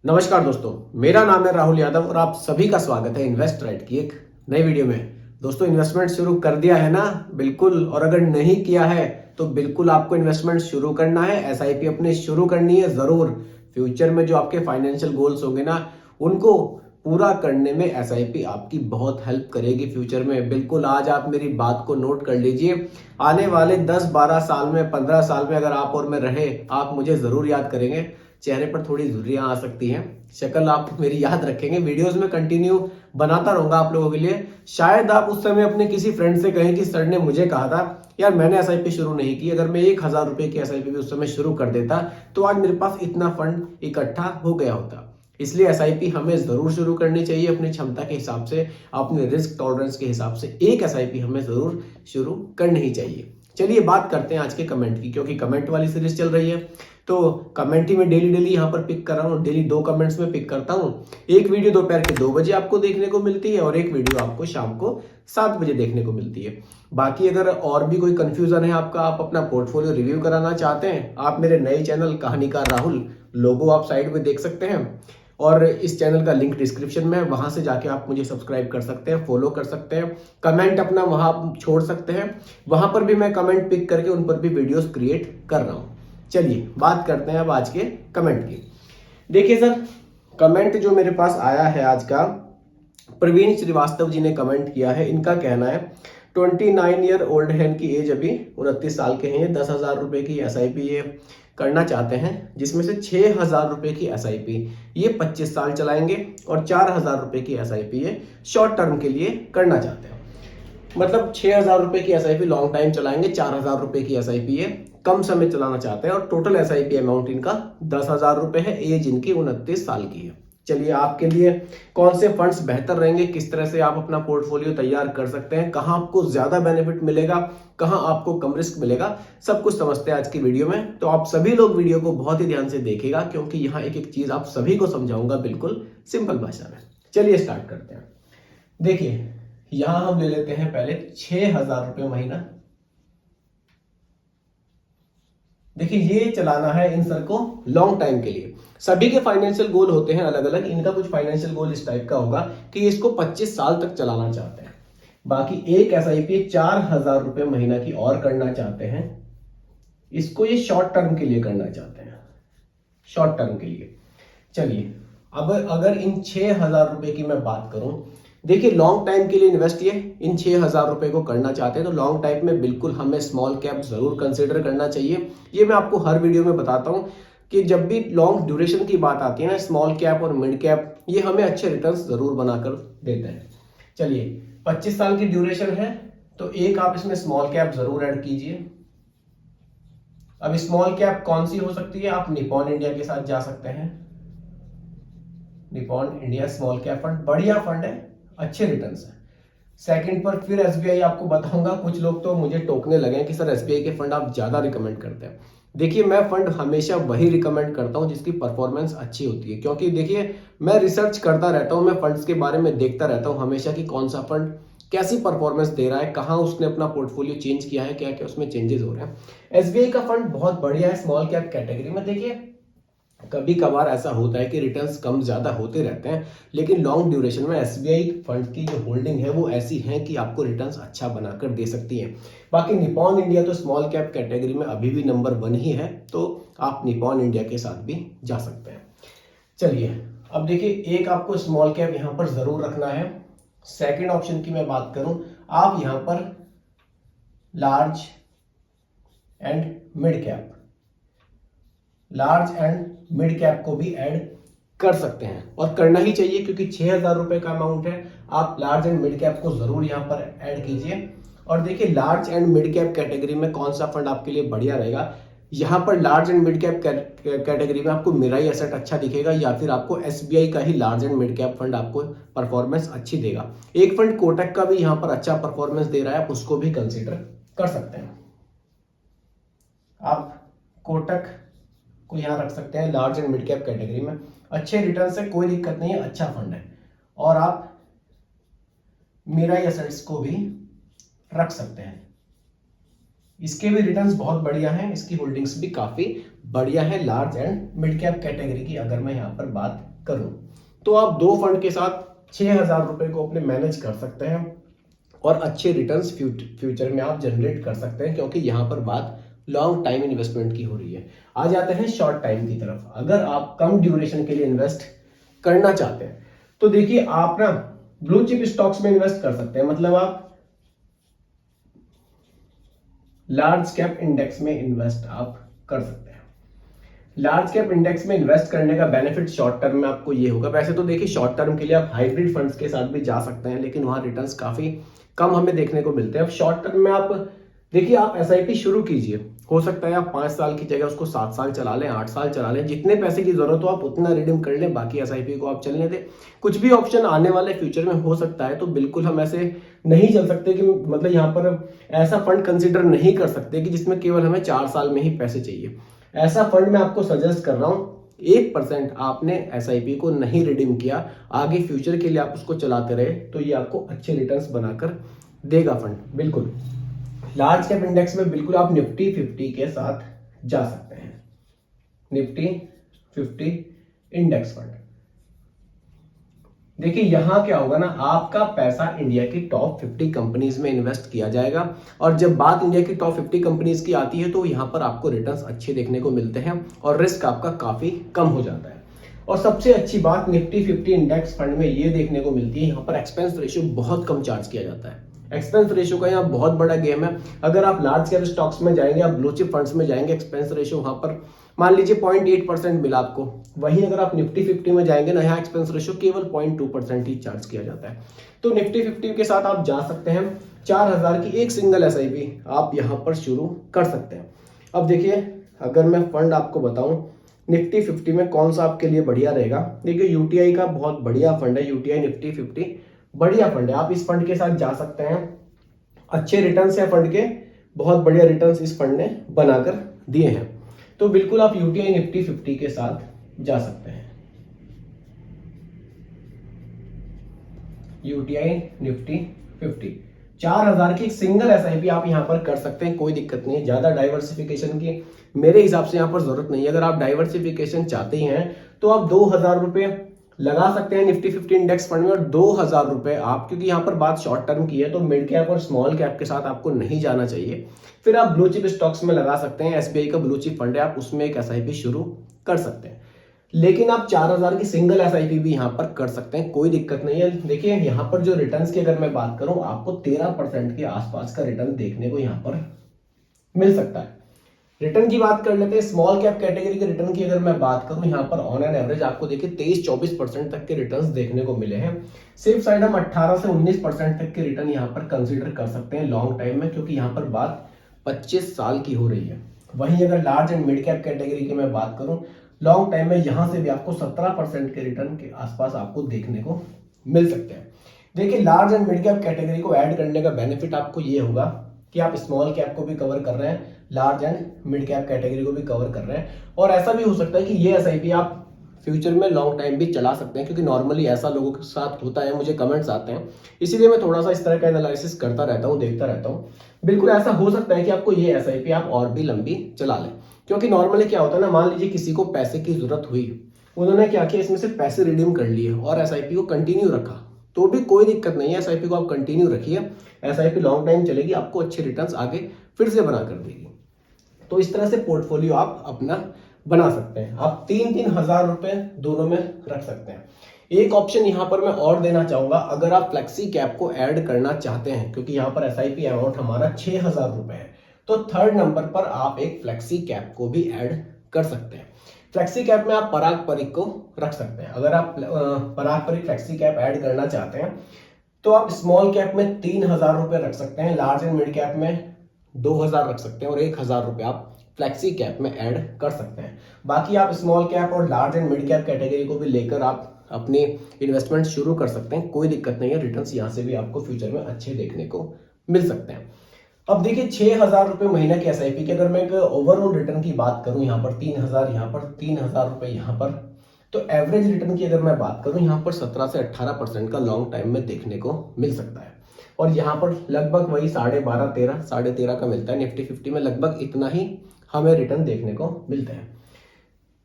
नमस्कार दोस्तों, मेरा नाम है राहुल यादव और आप सभी का स्वागत है इन्वेस्ट राइट की एक नई वीडियो में। दोस्तों, इन्वेस्टमेंट शुरू कर दिया है ना? बिल्कुल। और अगर नहीं किया है तो बिल्कुल आपको इन्वेस्टमेंट शुरू करना है। एसआईपी अपने शुरू करनी है जरूर। फ्यूचर में जो आपके फाइनेंशियल गोल्स होंगे ना, उनको पूरा करने में एसआईपी आपकी बहुत हेल्प करेगी फ्यूचर में। बिल्कुल, आज आप मेरी बात को नोट कर लीजिए। आने वाले 10-12 साल में, 15 साल में अगर आप और मैं रहे, आप मुझे जरूर याद करेंगे। चेहरे पर थोड़ी झुर्रियां आ सकती हैं, शक्ल आप मेरी याद रखेंगे। वीडियोस में कंटिन्यू बनाता रहूंगा आप लोगों के लिए। शायद आप उस समय अपने किसी फ्रेंड से कहें कि सर ने मुझे कहा था यार, मैंने एसआईपी शुरू नहीं की। अगर मैं 1,000 रुपए की एसआईपी भी उस समय शुरू कर देता तो आज मेरे पास इतना फंड इकट्ठा हो गया होता। इसलिए एसआईपी हमें जरूर शुरू करनी चाहिए अपनी क्षमता के हिसाब से, अपने रिस्क टॉलरेंस के हिसाब से। एक एसआईपी हमें जरूर शुरू करनी ही चाहिए। चलिए बात करते हैं आज के कमेंट की, क्योंकि कमेंट वाली सीरीज चल रही है। तो कमेंट ही मैं डेली यहाँ पर पिक कर रहा हूँ। डेली 2 कमेंट्स में पिक करता हूँ। एक वीडियो दोपहर के 2 बजे आपको देखने को मिलती है और एक वीडियो आपको शाम को 7 बजे देखने को मिलती है। बाकी अगर और भी कोई कंफ्यूजन है आपका, आप अपना पोर्टफोलियो रिव्यू कराना चाहते हैं, आप मेरे नए चैनल कहानीकार राहुल लोगो आप साइड में देख सकते हैं और इस चैनल का लिंक डिस्क्रिप्शन में है। वहां से जाके आप मुझे सब्सक्राइब कर सकते हैं, फॉलो कर सकते हैं, कमेंट अपना वहां छोड़ सकते हैं। वहां पर भी मैं कमेंट पिक करके उन पर भी वीडियोस क्रिएट कर रहा हूं। चलिए बात करते हैं अब आज के कमेंट की। देखिए सर, कमेंट जो मेरे पास आया है आज का, प्रवीण श्रीवास्तव जी ने कमेंट किया है। इनका कहना है 29 ईयर ओल्ड है इनकी एज, अभी 29 साल के हैं। 10,000 रुपए की एसआईपी ये करना चाहते हैं, जिसमें से 6,000 रुपए की एसआईपी ये 25 साल चलाएंगे और 4,000 रुपए की एसआईपी ये शॉर्ट टर्म के लिए करना चाहते हैं। मतलब 6,000 रुपए की एसआईपी लॉन्ग टाइम चलाएंगे, 4,000 रुपए की एसआईपी ये कम समय चलाना चाहते हैं और टोटल एसआईपी अमाउंट इनका 10,000 रुपए है। एज इनकी 29 साल की है। चलिए, आपके लिए कौन से फंड्स बेहतर रहेंगे, किस तरह से आप अपना पोर्टफोलियो तैयार कर सकते हैं, कहां आपको ज्यादा बेनिफिट मिलेगा, कहां आपको कम रिस्क मिलेगा, सब कुछ समझते हैं आज की वीडियो में। तो आप सभी लोग वीडियो को बहुत ही ध्यान से देखिएगा, क्योंकि यहाँ एक एक चीज आप सभी को समझाऊंगा बिल्कुल सिंपल भाषा में। चलिए स्टार्ट करते हैं। देखिए, यहां हम ले लेते हैं पहले 6,000 रुपए महीना। देखिए, ये चलाना है इन सर को लॉन्ग टाइम के लिए। सभी के फाइनेंशियल गोल होते हैं अलग अलग। इनका कुछ फाइनेंशियल गोल इस टाइप का होगा कि इसको 25 साल तक चलाना चाहते हैं। बाकी एक एसआईपी 4,000 रुपए महीना की और करना चाहते हैं। इसको ये शॉर्ट टर्म के लिए करना चाहते हैं, शॉर्ट टर्म के लिए। चलिए, अब अगर इन 6,000 रुपए की मैं बात करूं, देखिए लॉन्ग टाइम के लिए इन्वेस्ट ये इन 6,000 रुपए को करना चाहते हैं तो लॉन्ग टाइम में बिल्कुल हमें स्मॉल कैप जरूर कंसिडर करना चाहिए। ये मैं आपको हर वीडियो में बताता हूं कि जब भी लॉन्ग ड्यूरेशन की बात आती है ना, स्मॉल कैप और मिड कैप ये हमें अच्छे रिटर्न्स जरूर बनाकर देते हैं। चलिए, 25 साल की ड्यूरेशन है तो एक आप इसमें स्मॉल कैप जरूर ऐड कीजिए। अब स्मॉल कैप कौन सी हो सकती है? आप निपॉन इंडिया के साथ जा सकते हैं। Nippon India small cap fund बढ़िया फंड है, अच्छे रिटर्न्स हैं। सेकंड पर फिर एसबीआई आपको बताऊंगा। कुछ लोग तो मुझे टोकने लगे हैं कि सर एसबीआई के फंड आप ज्यादा रिकमेंड करते हैं। देखिए, मैं फंड हमेशा वही रिकमेंड करता हूं जिसकी परफॉर्मेंस अच्छी होती है, क्योंकि देखिए मैं रिसर्च करता रहता हूं, मैं फंड्स के बारे में देखता रहता हूं हमेशा कि कौन सा फंड कैसी परफॉर्मेंस दे रहा है, कहां उसने अपना पोर्टफोलियो चेंज किया है, क्या क्या उसमें चेंजेस हो रहे हैं। एसबीआई का फंड बहुत बढ़िया है स्मॉल कैप कैटेगरी में। देखिए, कभी कभार ऐसा होता है कि रिटर्न्स कम ज्यादा होते रहते हैं, लेकिन लॉन्ग ड्यूरेशन में एसबीआई फंड की जो होल्डिंग है वो ऐसी है कि आपको रिटर्न्स अच्छा बनाकर दे सकती है। बाकी निपॉन इंडिया तो स्मॉल कैप कैटेगरी में अभी भी नंबर 1 ही है, तो आप निपॉन इंडिया के साथ भी जा सकते हैं। चलिए, अब देखिए एक आपको स्मॉल कैप यहां पर जरूर रखना है। सेकेंड ऑप्शन की मैं बात करूं, आप यहां पर large and mid cap, large and mid cap को भी ऐड कर सकते हैं और करना ही चाहिए, क्योंकि 6,000 रुपए का अमाउंट है। आप लार्ज एंड मिड कैप को जरूर यहां पर ऐड कीजिए। और देखिए, large and mid cap category में कौन सा फंड आपके लिए बढ़िया रहेगा। यहां पर large and mid cap category में आपको मिराई एसेट अच्छा दिखेगा, या फिर आपको एसबीआई का ही large and mid cap fund आपको परफॉर्मेंस अच्छी देगा। एक फंड कोटक का भी यहां पर अच्छा परफॉर्मेंस दे रहा है, आप उसको भी कंसिडर कर सकते हैं। आप कोटक को यहां रख सकते हैं large and mid cap category में। अच्छे रिटर्न से कोई दिक्कत नहीं है, अच्छा फंड है। और आप मिराई एसेट्स को भी रख सकते हैं, इसके भी रिटर्न्स बहुत बढ़िया हैं, इसकी होल्डिंग्स भी काफी बढ़िया है large and mid cap category की अगर मैं यहां पर बात करूं तो आप 2 फंड के साथ 6,000 रुपए को अपने मैनेज कर सकते हैं और अच्छे रिटर्न्स फ्यूचर में आप जनरेट कर सकते हैं, क्योंकि यहाँ पर बात लॉन्ग टाइम इन्वेस्टमेंट की हो रही है। आ जाते हैं शॉर्ट टाइम की तरफ। अगर आप कम ड्यूरेशन के लिए इन्वेस्ट करना चाहते हैं तो देखिए आप ना ब्लू चिप स्टॉक्स में इन्वेस्ट कर सकते हैं, मतलब आप लार्ज कैप इंडेक्स में इन्वेस्ट आप कर सकते हैं। लार्ज कैप इंडेक्स में इन्वेस्ट करने का बेनिफिट शॉर्ट टर्म में आपको ये होगा। वैसे तो देखिए शॉर्ट टर्म के लिए आप हाइब्रिड फंड्स के साथ भी जा सकते हैं, लेकिन वहां रिटर्न्स काफी कम हमें देखने को मिलते हैं। अब शॉर्ट टर्म में आप देखिए आप एसआईपी शुरू कीजिए, हो सकता है आप 5 साल की जगह उसको 7 साल चला लें, 8 साल चला लें, जितने पैसे की जरूरत हो आप उतना रिडीम कर लें, बाकी एसआईपी को आप चलने दें। कुछ भी ऑप्शन आने वाले फ्यूचर में हो सकता है, तो बिल्कुल हम ऐसे नहीं चल सकते कि मतलब यहाँ पर ऐसा फंड कंसिडर नहीं कर सकते कि जिसमें केवल हमें 4 साल में ही पैसे चाहिए। ऐसा फंड मैं आपको सजेस्ट कर रहा हूं, 1% आपने एसआईपी को नहीं रिडीम किया, आगे फ्यूचर के लिए आप उसको चलाते रहे तो ये आपको अच्छे रिटर्न्स बनाकर देगा फंड। बिल्कुल लार्ज कैप इंडेक्स में बिल्कुल आप निफ्टी 50 के साथ जा सकते हैं। निफ्टी 50 इंडेक्स फंड, देखिए यहां क्या होगा ना, आपका पैसा इंडिया की टॉप 50 कंपनीज में इन्वेस्ट किया जाएगा, और जब बात इंडिया की टॉप 50 कंपनीज की आती है तो यहां पर आपको रिटर्न्स अच्छे देखने को मिलते हैं और रिस्क आपका काफी कम हो जाता है। और सबसे अच्छी बात निफ्टी 50 इंडेक्स फंड में ये देखने को मिलती है, यहाँ पर एक्सपेंस रेशियो बहुत कम चार्ज किया जाता है। एक्सपेंस रेशियो का यहाँ बहुत बड़ा गेम है। अगर आप लार्ज कैप स्टॉक्स में जाएंगे, आप ब्लू चिप फंड्स में जाएंगे, एक्सपेंस रेशियो वहां पर मान लीजिए 0.8% मिला आपको। वहीं अगर आप निफ्टी 50 में जाएंगे ना, यहाँ एक्सपेंस रेशियो केवल 0.2% ही चार्ज किया जाता है। तो निफ्टी 50 के साथ आप जा सकते हैं। 4,000 की एक सिंगल एसआईपी आप यहाँ पर शुरू कर सकते हैं। अब देखिए अगर मैं फंड आपको बताऊं निफ्टी 50 में कौन सा आपके लिए बढ़िया रहेगा, देखिए यूटीआई का बहुत बढ़िया फंड है। यूटीआई निफ्टी 50 बढ़िया फंड है, आप इस फंड के साथ जा सकते हैं। अच्छे रिटर्न्स है फंड के, बहुत बढ़िया रिटर्न्स इस फंड ने बनाकर दिए हैं, तो बिल्कुल आप यूटीआई निफ्टी 50 के साथ जा सकते हैं। यूटीआई निफ्टी 50 4,000 की सिंगल एसआईपी आप यहां पर कर सकते हैं, कोई दिक्कत नहीं है। ज्यादा डाइवर्सिफिकेशन की मेरे हिसाब से यहां पर जरूरत नहीं है। अगर आप डाइवर्सिफिकेशन चाहते हैं तो आप 2,000 रुपए लगा सकते हैं निफ्टी 50 इंडेक्स फंड में, और 2,000 रुपए आप, क्योंकि यहां पर बात शॉर्ट टर्म की है तो मिड कैप और स्मॉल कैप के साथ आपको नहीं जाना चाहिए। फिर आप ब्लू चिप स्टॉक्स में लगा सकते हैं। एसबीआई का ब्लू चिप फंड है, आप उसमें एक एसआईपी शुरू कर सकते हैं। लेकिन आप 4,000 की सिंगल एसआईपी भी यहां पर कर सकते हैं, कोई दिक्कत नहीं है। देखिए यहां पर जो रिटर्न्स की अगर मैं बात करूं, आपको 13% के आसपास का रिटर्न देखने को यहां पर मिल सकता है। रिटर्न की बात कर लेते हैं। स्मॉल कैप कैटेगरी के रिटर्न की अगर मैं बात करूं, यहां पर ऑन एन एवरेज आपको देखिए 23-24% तक के रिटर्न्स देखने को मिले हैं। सेफ साइड हम 18 से 19% तक के रिटर्न यहां पर कंसीडर कर सकते हैं लॉन्ग टाइम में, क्योंकि यहां पर बात 25 साल की हो रही है। वहीं अगर large and mid cap category की मैं बात करूं, लॉन्ग टाइम में यहां से भी आपको 17% के रिटर्न के आसपास आपको देखने को मिल सकते हैं। देखिए large and mid cap category को ऐड करने का बेनिफिट आपको ये होगा कि आप स्मॉल कैप को भी कवर कर रहे हैं, large and mid cap category को भी कवर कर रहे हैं। और ऐसा भी हो सकता है कि ये एसआईपी आप फ्यूचर में लॉन्ग टाइम भी चला सकते हैं, क्योंकि नॉर्मली ऐसा लोगों के साथ होता है, मुझे कमेंट्स आते हैं, इसीलिए मैं थोड़ा सा इस तरह का एनालिसिस करता रहता हूँ, देखता रहता हूँ। बिल्कुल ऐसा हो सकता है कि आपको ये एसआईपी आप और भी लंबी चला लें, क्योंकि नॉर्मली क्या होता है ना, मान लीजिए किसी को पैसे की जरूरत हुई, उन्होंने क्या किया, इसमें से पैसे रिडीम कर लिए और एसआईपी को कंटिन्यू रखा, तो भी कोई दिक्कत नहीं है। एसआईपी को आप कंटिन्यू रखिए, एसआईपी लॉन्ग टाइम चलेगी, आपको अच्छे रिटर्न्स आगे फिर से बना कर देगी। तो इस तरह से पोर्टफोलियो आप अपना बना सकते हैं। आप 3-3 हजार रुपए दोनों में रख सकते हैं। एक ऑप्शन यहां पर मैं और देना चाहूंगा, अगर आप फ्लेक्सी कैप को ऐड करना चाहते हैं, क्योंकि यहां पर एसआईपी अमाउंट हमारा 6,000 रुपए है, तो थर्ड नंबर पर आप एक फ्लेक्सी कैप को भी ऐड कर सकते हैं। फ्लेक्सी कैप में आप पराग परिक को रख सकते हैं। अगर आप पराग परिक फ्लेक्सी कैप ऐड करना चाहते हैं तो आप स्मॉल कैप में 3,000 रुपए रख सकते हैं, लार्ज एंड मिड कैप में 2,000 रख सकते हैं, और 1,000 रुपए आप फ्लेक्सी कैप में ऐड कर सकते हैं। बाकी आप स्मॉल कैप और large and mid cap category को भी लेकर आप अपने इन्वेस्टमेंट शुरू कर सकते हैं, कोई दिक्कत नहीं है। रिटर्न्स यहां से भी आपको फ्यूचर में अच्छे देखने को मिल सकते हैं। अब देखिए 6,000 रुपए महीना की एसआईपी की अगर मैं एक ओवरऑल रिटर्न की बात करूं, यहाँ पर 3,000, यहाँ पर 3,000 रुपए, यहाँ पर, तो एवरेज रिटर्न की अगर मैं बात करूं, यहाँ पर 17 से 18% का लॉन्ग टाइम में देखने को मिल सकता है। और यहाँ पर लगभग वही 12.5, 13 का मिलता है। निफ्टी 50 में लगभग इतना ही हमें रिटर्न देखने को मिलते हैं।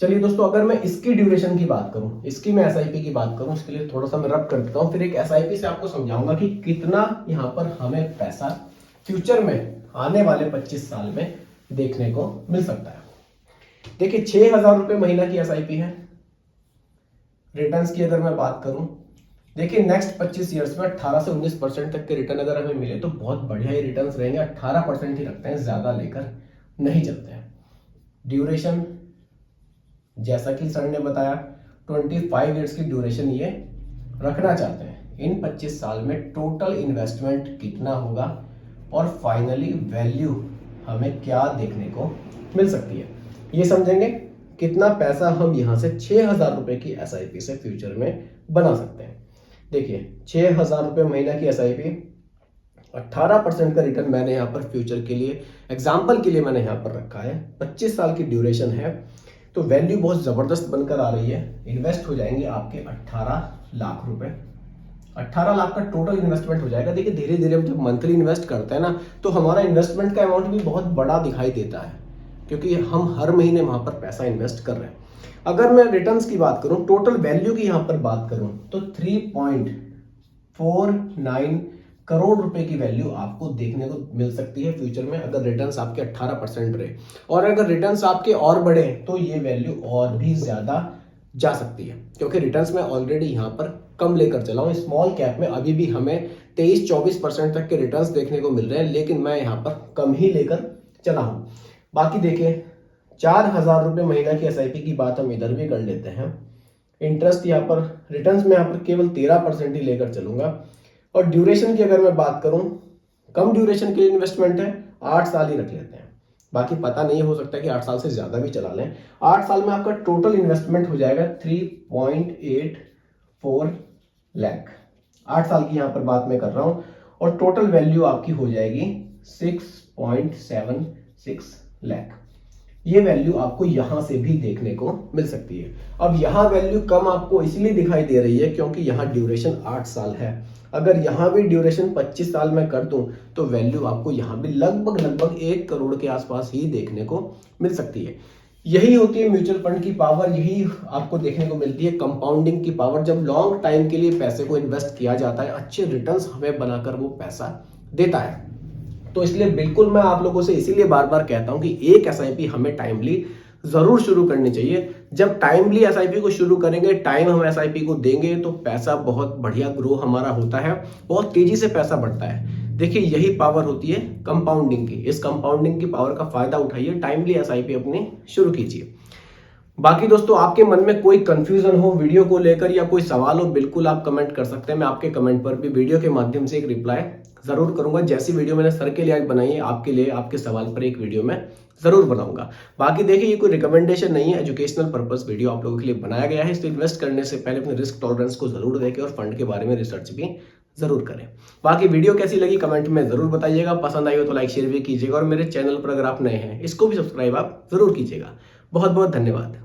चलिए दोस्तों, अगर मैं इसकी ड्यूरेशन की बात करूं, इसकी मैं एसआईपी की बात करूं, उसके लिए थोड़ा सा मैं रब कर देता हूं, फिर एक एसआईपी से आपको समझाऊंगा कि कितना यहां पर हमें पैसा फ्यूचर में आने वाले 25 साल में देखने को मिल सकता है। देखिए 6,000 रुपए महीना की एसआईपी है। रिटर्न्स की अगर मैं बात करूं, देखिए नेक्स्ट 25 ईयर्स में 18 से 19% तक के रिटर्न अगर हमें मिले तो बहुत बढ़िया ही रिटर्न्स रहेंगे। 18% ही रखते हैं, ज्यादा लेकर नहीं चलते हैं। ड्यूरेशन जैसा कि सर ने बताया 25 ईयर्स की ड्यूरेशन ये रखना चाहते हैं। इन 25 साल में टोटल इन्वेस्टमेंट कितना होगा और फाइनली वैल्यू हमें क्या देखने को मिल सकती है, ये समझेंगे। कितना पैसा हम यहां से 6,000 रुपए की एसआईपी से फ्यूचर में बना सकते हैं। देखिए 6,000 रुपए महीना की एसआईपी, 18% का रिटर्न मैंने यहाँ पर फ्यूचर के लिए एग्जाम्पल के लिए मैंने यहाँ पर रखा है। 25 साल की ड्यूरेशन है तो वैल्यू बहुत जबरदस्त बनकर आ रही है। इन्वेस्ट हो जाएंगे आपके 18 लाख रुपए। 18 लाख का टोटल इन्वेस्टमेंट हो जाएगा। देखिए धीरे धीरे हम जब मंथली इन्वेस्ट करते हैं ना, तो हमारा इन्वेस्टमेंट का अमाउंट भी बहुत बड़ा दिखाई देता है, क्योंकि हम हर महीने वहां पर पैसा इन्वेस्ट कर रहे हैं। अगर मैं रिटर्न्स की बात करूं, टोटल वैल्यू की यहां पर बात करूं तो 3.49 करोड़ रुपए की वैल्यू आपको देखने को मिल सकती है फ्यूचर में, अगर रिटर्न्स आपके 18% रहे। और अगर रिटर्न्स आपके और बढ़े तो ये वैल्यू और भी ज्यादा जा सकती है, क्योंकि रिटर्न्स में ऑलरेडी यहां पर कम लेकर चला हूं। स्मॉल कैप में अभी भी हमें 23-24% तक के रिटर्न्स देखने को मिल रहे हैं, लेकिन मैं यहां पर कम ही लेकर चला हूं। बाकी देखिए 4,000 रुपए महीना की एसआईपी की बात हम इधर भी कर लेते हैं। इंटरेस्ट यहाँ पर, रिटर्न्स में यहाँ पर केवल 13% ही लेकर चलूंगा। और ड्यूरेशन की अगर मैं बात करूं, कम ड्यूरेशन के लिए इन्वेस्टमेंट है, 8 साल ही रख लेते हैं। बाकी पता नहीं, हो सकता है कि 8 साल से ज्यादा भी चला लें। 8 साल में आपका टोटल इन्वेस्टमेंट हो जाएगा 3.84 लाख। 8 साल की यहां पर बात मैं कर रहा हूं, और टोटल वैल्यू आपकी हो जाएगी 6.76 लाख। ये वैल्यू आपको यहां से भी देखने को मिल सकती है। अब यहां वैल्यू कम आपको इसलिए दिखाई दे रही है क्योंकि यहां ड्यूरेशन 8 साल है। अगर यहां भी ड्यूरेशन 25 साल में कर दूं तो वैल्यू आपको यहां भी लगभग 1 करोड़ के आसपास ही देखने को मिल सकती है। यही होती है म्यूचुअल फंड की पावर, यही आपको देखने को मिलती है कंपाउंडिंग की पावर। जब लॉन्ग टाइम के लिए पैसे को इन्वेस्ट किया जाता है, अच्छे रिटर्न्स हमें बनाकर वो पैसा देता है। तो इसलिए बिल्कुल मैं आप लोगों से इसीलिए बार बार कहता हूं कि एक एसआईपी हमें टाइमली जरूर शुरू करनी चाहिए। जब टाइमली एसआईपी को शुरू करेंगे, टाइम हम एसआईपी को देंगे, तो पैसा बहुत बढ़िया ग्रो हमारा होता है, बहुत तेजी से पैसा बढ़ता है। देखिए यही पावर होती है कंपाउंडिंग की। इस कंपाउंडिंग की पावर का फायदा उठाइए, टाइमली एसआईपी अपनी शुरू कीजिए। बाकी दोस्तों, आपके मन में कोई कंफ्यूजन हो वीडियो को लेकर या कोई सवाल हो, बिल्कुल आप कमेंट कर सकते हैं। मैं आपके कमेंट पर भी वीडियो के माध्यम से एक रिप्लाई जरूर करूंगा। जैसी वीडियो मैंने सर के लिए आज बनाई है, आपके लिए आपके सवाल पर एक वीडियो मैं जरूर बनाऊंगा। बाकी देखिए ये कोई रिकमेंडेशन नहीं है, एजुकेशनल पर्पस वीडियो आप लोगों के लिए बनाया गया है। इसलिए इन्वेस्ट करने से पहले अपने रिस्क टॉलरेंस को जरूर देखें और फंड के बारे में रिसर्च भी जरूर करें। बाकी वीडियो कैसी लगी कमेंट में जरूर बताइएगा। पसंद आई हो तो लाइक शेयर भी कीजिएगा, और मेरे चैनल पर अगर आप नए हैं इसको भी सब्सक्राइब आप जरूर कीजिएगा। बहुत बहुत धन्यवाद।